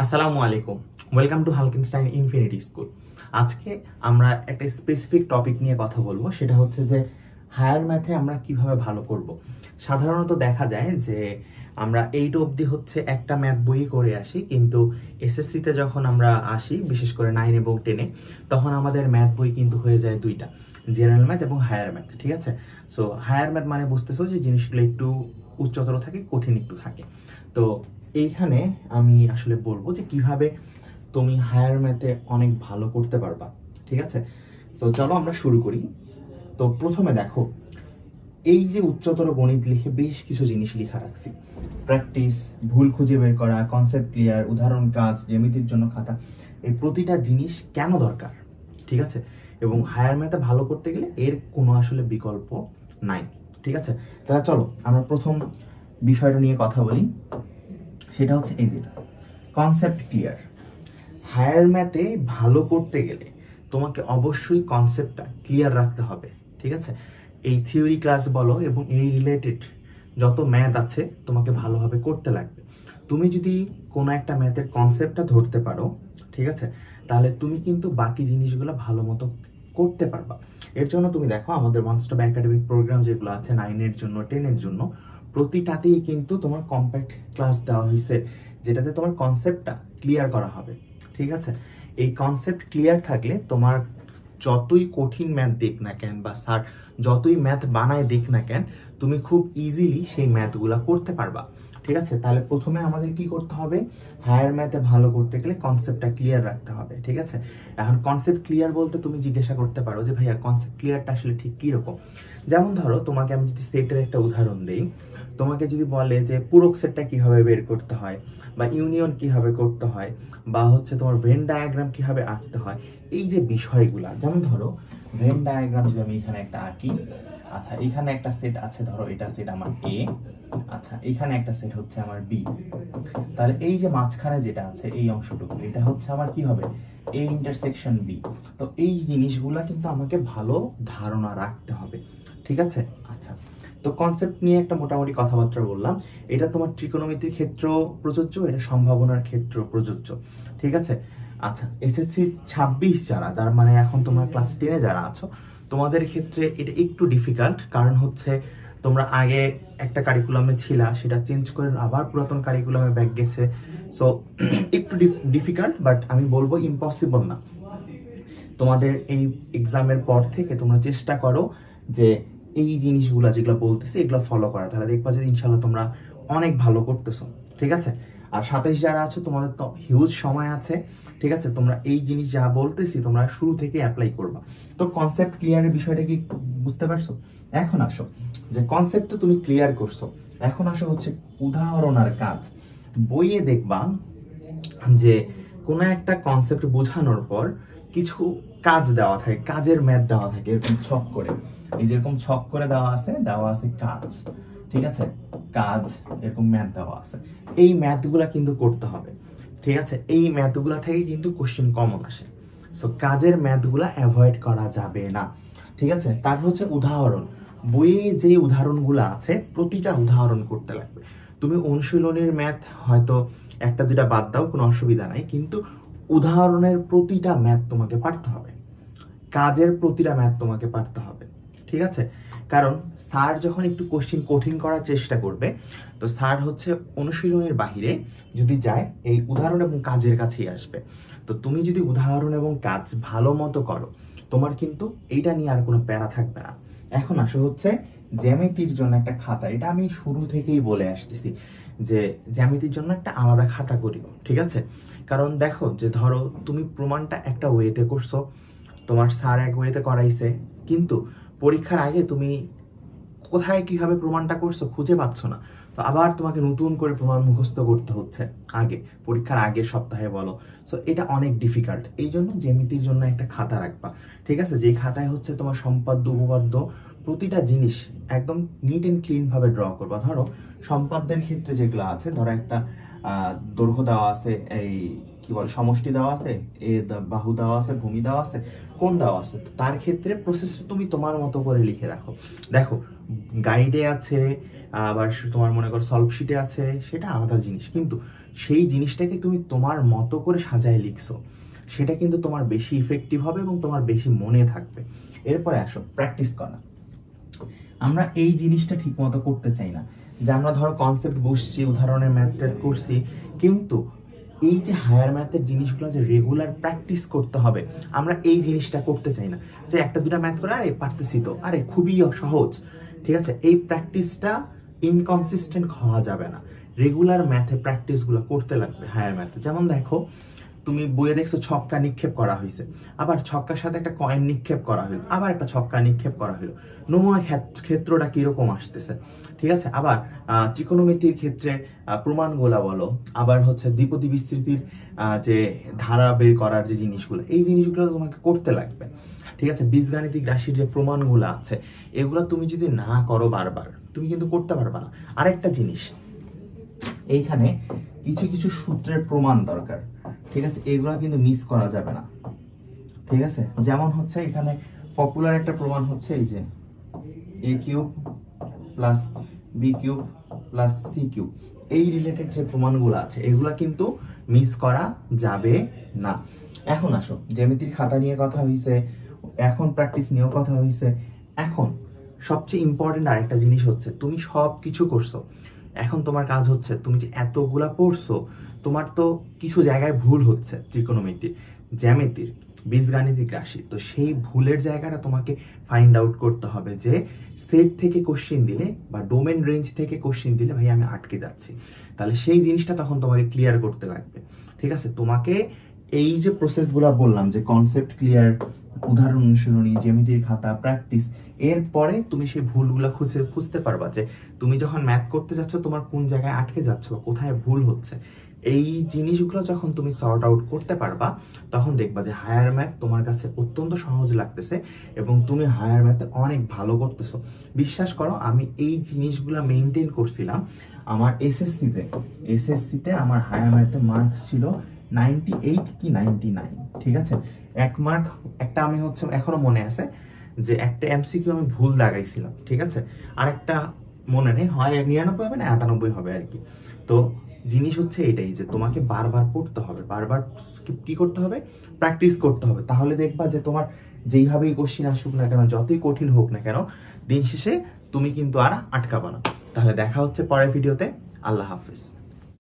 আসসালামু আলাইকুম, welcome to হালকিনস্টাইন infinity school. আজকে আমরা একটা স্পেসিফিক টপিক নিয়ে কথা বলবো, সেটা হচ্ছে যে হায়ার ম্যাথে আমরা কিভাবে ভালো করব। সাধারণত দেখা যায় যে আমরা 8 অবধি হচ্ছে একটা ম্যাথ বই করে আসি, কিন্তু এসএসসিতে যখন আমরা আসি, বিশেষ করে 9 এবং 10-এ, তখন আমাদের ম্যাথ বই কিন্তু হয়ে যায় দুইটা, জেনারেল ম্যাথ এবং হায়ার ম্যাথ। ঠিক আছে, সো হায়ার ম্যাথ মানে বুঝতেছো যে জিনিসগুলো একটু উচ্চতর থাকে, কঠিন একটু থাকে। তো এইখানে আমি আসলে বলবো যে কিভাবে তুমি হায়ার ম্যাথে অনেক ভালো করতে পারবা। ঠিক আছে, তো চলো আমরা শুরু করি। তো প্রথমে দেখো, এই যে উচ্চতর গণিত লিখে বেশ কিছু জিনিস লেখা রাখছি: প্র্যাকটিস, ভুল খুঁজে বের করা, কনসেপ্ট ক্লিয়ার, উদাহরণ কাজ, জ্যামিতির জন্য খাতা। এই প্রতিটা জিনিস কেন দরকার, ঠিক আছে, এবং হায়ার ম্যাথে ভালো করতে গেলে এর কোনো আসলে বিকল্প নাই। ঠিক আছে, তাহলে চলো আমরা প্রথম বিষয়টা নিয়ে কথা বলি। সেটা হচ্ছে এই যে কনসেপ্ট ক্লিয়ার। হায়ার ম্যাথে ভালো করতে গেলে তোমাকে অবশ্যই কনসেপ্টটা ক্লিয়ার রাখতে হবে। ঠিক আছে, এই থিওরি ক্লাস বলো এবং এই রিলেটেড যত ম্যাথ আছে তোমাকে ভালোভাবে করতে লাগবে। তুমি যদি কোনো একটা ম্যাথের কনসেপ্টটা ধরতে পারো, ঠিক আছে, তাহলে তুমি কিন্তু বাকি জিনিসগুলো ভালো মতো করতে পারবা। এর জন্য তুমি দেখো আমাদের ওয়ান স্টপ একাডেমিক প্রোগ্রাম যেগুলো আছে 9-এর জন্য, 10-এর জন্য, প্রতিটাতেই কিন্তু তোমার কম্প্যাক্ট ক্লাস দেওয়া হয়েছে, যেটাতে তোমার কনসেপ্টটা ক্লিয়ার করা হবে। ঠিক আছে, এই কনসেপ্ট ক্লিয়ার থাকলে তোমার যতই কঠিন ম্যাথ দেখ না কেন বা স্যার যতই ম্যাথ বানায় দেখ না কেন, তুমি খুব ইজিলি সেই ম্যাথগুলা করতে পারবা। ঠিক আছে, তাহলে প্রথমে আমাদের কি করতে হবে? হায়ার ম্যাথে ভালো করতে গেলে কনসেপ্টটা ক্লিয়ার রাখতে হবে। ঠিক আছে, এখন কনসেপ্ট ক্লিয়ার বলতে তুমি জিজ্ঞাসা করতে পারো যে ভাইয়া কনসেপ্ট ক্লিয়ারটা আসলে ঠিক কীরকম। যেমন ধরো, তোমাকে আমি যদি সেটের একটা উদাহরণ দিই, তোমাকে যদি বলে যে পূরক সেটটা কিভাবে বের করতে হয়, বা ইউনিয়ন কিভাবে করতে হয়, বা হচ্ছে তোমার ভেন ডায়াগ্রাম কিভাবে আঁকতে হয়, এই যে বিষয়গুলা, যেমন ধরো ভেন ডায়াগ্রাম যদি আমি এখানে একটা আঁকি, আচ্ছা এখানে একটা সেট আছে, ধরো এটা সেট আমার এ, আচ্ছা এখানে একটা সেট হচ্ছে আমার বি, তাহলে এই যে মাঝখানে যেটা আছে এই অংশটুকু, এটা হচ্ছে আমার কি হবে? A intersection B. তো এই জিনিসগুলা কিন্তু আমাকে ভালো ধারণা রাখতে হবে। ঠিক আছে, আচ্ছা তো কনসেপ্ট নিয়ে একটা মোটামুটি কথাবার্তা বললাম। এটা তোমার ত্রিকোণমিতির ক্ষেত্র প্রযোজ্য, এটা সম্ভাবনার ক্ষেত্র প্রযোজ্য। ঠিক আছে, আচ্ছা এসএসসি 26 যারা, তার মানে এখন তোমরা ক্লাস 10-এ যারা আছো, তোমাদের ক্ষেত্রে এটা একটু ডিফিকাল্ট, কারণ হচ্ছে তোমরা আগে একটা কারিকুলামে ছিলা, সেটা চেঞ্জ করে আবার পুরাতন কারিকুলামে ব্যাক গেছে। সো একটু ডিফিকাল্ট, বাট আমি বলবো ইম্পসিবল না। তোমাদের এই এক্সামের পর থেকে তোমরা চেষ্টা করো যে এই জিনিসগুলো যেগুলো বলতেছি এগুলো ফলো করা, তাহলে দেখবা যে ইনশাল্লাহ তোমরা অনেক ভালো করতেছো। ঠিক আছে, আর 27 যারা আছো তোমাদের তো হিউজ সময় আছে। ঠিক আছে, তোমরা এই জিনিস যা বলতেছি তোমরা শুরু থেকে অ্যাপ্লাই করবা। তো কনসেপ্ট ক্লিয়ারের বিষয়টা কি বুঝতে পারছো? এখন আসো, যে কনসেপ্ট তো তুমি ক্লিয়ার করছো, এখন আসো হচ্ছে উদাহরণ আর কাজ। বইয়ে দেখবা যে কোনো একটা কনসেপ্ট বোঝানোর পর কিছু কাজ দেওয়া থাকে, কাজের ম্যাথ দেওয়া থাকে এরকম ছক করে, এই যেরকম ছক করে দেওয়া আছে কাজ। ঠিক আছে, কাজ এরকম ম্যাথ দেওয়া আছে, এই ম্যাথগুলা কিন্তু করতে হবে। ঠিক আছে, এই ম্যাথগুলা থেকে কিন্তু কোশ্চেন কমন আসে, সো কাজের ম্যাথগুলা অ্যাভয়েড করা যাবে না। ঠিক আছে, তারপর হচ্ছে উদাহরণ। বইয়ে যে উদাহরণগুলো আছে প্রতিটা উদাহরণ করতে লাগবে। তুমি অনুশীলনের ম্যাথ হয়তো একটা দুইটা বাদ দাও, কোনো অসুবিধা নাই, কিন্তু উদাহরণের প্রতিটা ম্যাথ তোমাকে পারতে হবে, কাজের প্রতিটা ম্যাথ তোমাকে পারতে হবে। ঠিক আছে, কারণ স্যার যখন একটু কোশ্চিন কঠিন করার চেষ্টা করবে, তো স্যার হচ্ছে অনুশীলনের বাহিরে যদি যায় এই উদাহরণ এবং কাজের কাছেই আসবে। তো তুমি যদি উদাহরণ এবং কাজ ভালো মতো করো, তোমার কিন্তু এইটা নিয়ে আর কোনো প্যারা থাকবে না। এখন আসো হচ্ছে জ্যামিতির জন্য একটা খাতা, এটা আমি শুরু থেকেই বলে আসতেছি যে জ্যামিতির জন্য একটা আলাদা খাতা করিও। ঠিক আছে, কারণ দেখো যে ধরো তুমি প্রমাণটা একটা ওয়েতে করছো, তোমার স্যার এক ওয়েতে করাইছে, কিন্তু পরীক্ষার আগে তুমি কোথায় কিভাবে প্রমাণটা করছো খুঁজে পাচ্ছ না, তো আবার তোমাকে নতুন করে প্রমাণ মুখস্থ করতে হচ্ছে আগে, পরীক্ষার আগের সপ্তাহে বলো। সো এটা অনেক ডিফিকাল্ট, এই জন্য জ্যামিতির জন্য একটা খাতা রাখবা। ঠিক আছে, যেই খাতায় হচ্ছে তোমার সম্পাদ্য উপপাদ্য প্রতিটা জিনিস একদম নিট অ্যান্ড ক্লিন ভাবে ড্র করবা। ধরো সম্পাদ্যের ক্ষেত্রে যেগুলো আছে, ধরো একটা দৈর্ঘ্য দেওয়া আছে, এই কি বলে সমষ্টি দেওয়া আছে, বাহু দেওয়া আছে, ভূমি দেওয়া আছে, কোণ দেওয়া আছে। তার ক্ষেত্রে প্রসেসটা তুমি তোমার মতো করে লিখে রাখো। দেখো গাইডে আছে, আবার তোমার মনে করো সলভ শিটে আছে, সেটা আলাদা জিনিস, কিন্তু সেই জিনিসটাকে তুমি তোমার মতো করে সাজায় লিখছো, সেটা কিন্তু তোমার বেশি ইফেক্টিভ হবে এবং তোমার বেশি মনে থাকবে। এরপরে আসো প্র্যাকটিস করা। আমরা এই জিনিসটা ঠিক মতো করতে চাই না, যে আমরা ধরো কনসেপ্ট বুঝছি, উদাহরণের ম্যাথ করছি, কিন্তু এই যে হায়ার ম্যাথের জিনিসগুলো যে রেগুলার প্র্যাকটিস করতে হবে, আমরা এই জিনিসটা করতে চাই না। যে একটা দুটা ম্যাথ করে আরে পারতেছি তো, আরে খুবই সহজ, ঠিক আছে, এই প্র্যাকটিসটা ইনকনসিস্টেন্ট হওয়া যাবে না। রেগুলার ম্যাথে প্র্যাকটিসগুলো করতে লাগবে হায়ার ম্যাথে। যেমন দেখো তুমি বইয়ে দেখছো ছক্কা নিক্ষেপ করা হয়েছে, আবার ছক্কার সাথে একটা কয়েন নিক্ষেপ করা হলো, আবার একটা ছক্কা নিক্ষেপ করা হলো, নমুনা ক্ষেত্রটা কিরকম আসতেছে, ঠিক আছে। আবার ত্রিকোণমিতির ক্ষেত্রে প্রমাণগুলা বলো, আবার হচ্ছে দ্বিপদী বিস্তৃতির যে ধারা বের করার যে জিনিসগুলো, এই জিনিসগুলো তোমাকে করতে লাগবে, ঠিক আছে। বীজগাণিতিক রাশির যে প্রমাণগুলো আছে, এগুলো তুমি যদি না করো বারবার, তুমি কিন্তু করতে পারবে না। আরেকটা জিনিস, এইখানে কিছু কিছু সূত্রের প্রমাণ দরকার, ঠিক আছে, এগুলো কিন্তু মিস করা যাবে না, ঠিক আছে। যেমন হচ্ছে এখানে পপুলার একটা প্রমাণ হচ্ছে এই যে a cube plus B cube plus C cube, এই রিলেটেড যে প্রমাণগুলো আছে এগুলা কিন্তু মিস করা যাবে না। এখন আসো জ্যামিতির খাতা নিয়ে কথা হইছে, এখন প্র্যাকটিস নিয়েও কথা হইছে। এখন সবচেয়ে ইম্পর্টেন্ট আরেকটা জিনিস হচ্ছে, তুমি সব কিছু করছো, এখন তোমার কাজ হচ্ছে তুমি যে এতগুলা পড়ছো, তোমার তো কিছু জায়গায় ভুল হচ্ছে, ত্রিকোণমিতির, জ্যামিতির, বীজগাণিতিক রাশি, তো সেই ভুলের জায়গাটা তোমাকে ফাইন্ড আউট করতে হবে, যে সেট থেকে কোশ্চেন দিলে বা ডোমেন রেঞ্জ থেকে কোশ্চেন দিলে ভাই আমি আটকে যাচ্ছি, তাহলে সেই জিনিসটা তখন তোমাকে ক্লিয়ার করতে লাগবে, ঠিক আছে। তোমাকে এই যে প্রসেসগুলো বললাম, যে কনসেপ্ট ক্লিয়ার, উদাহরণ অনুশীলনী, জ্যামিতির খাতা, প্র্যাকটিস, এরপরে তুমি সেই ভুলগুলো খুঁজতে পারবা, যে তুমি যখন ম্যাথ করতে যাচ্ছ তোমার কোন জায়গায় আটকে যাচ্ছ, কোথায় ভুল হচ্ছে। এই জিনিসগুলো যখন তুমি সর্ট আউট করতে পারবা, তখন দেখবা যে হায়ার ম্যাথ তোমার কাছে অত্যন্ত সহজ লাগতেছে এবং তুমি হায়ার ম্যাথে অনেক ভালো করতেছো। বিশ্বাস করো, আমি এই জিনিসগুলো মেনটেন করছিলাম আমার এসএসসিতে আমার হায়ার ম্যাথে মার্কস ছিল 98 কি 99, ঠিক আছে। এক মার্ক একটা আমি হচ্ছে এখনো মনে আছে, যে একটা এমসিকিউ আমি ভুল লাগাইছিলাম, ঠিক আছে, আর একটা মনে নেই, হয় 99 হবে না 98 হবে আর কি। তো জিনিস হচ্ছে এটাই, যে তোমাকে বারবার পড়তে হবে, বারবার কি করতে হবে, প্র্যাকটিস করতে হবে, তাহলে দেখবা যে তোমার যেইভাবেই কোশ্চিন আসুক না কেন, যতই কঠিন হোক না কেন, দিন শেষে তুমি কিন্তু আর আটকাবা না। তাহলে দেখা হচ্ছে পরের ভিডিওতে। আল্লাহ হাফিজ।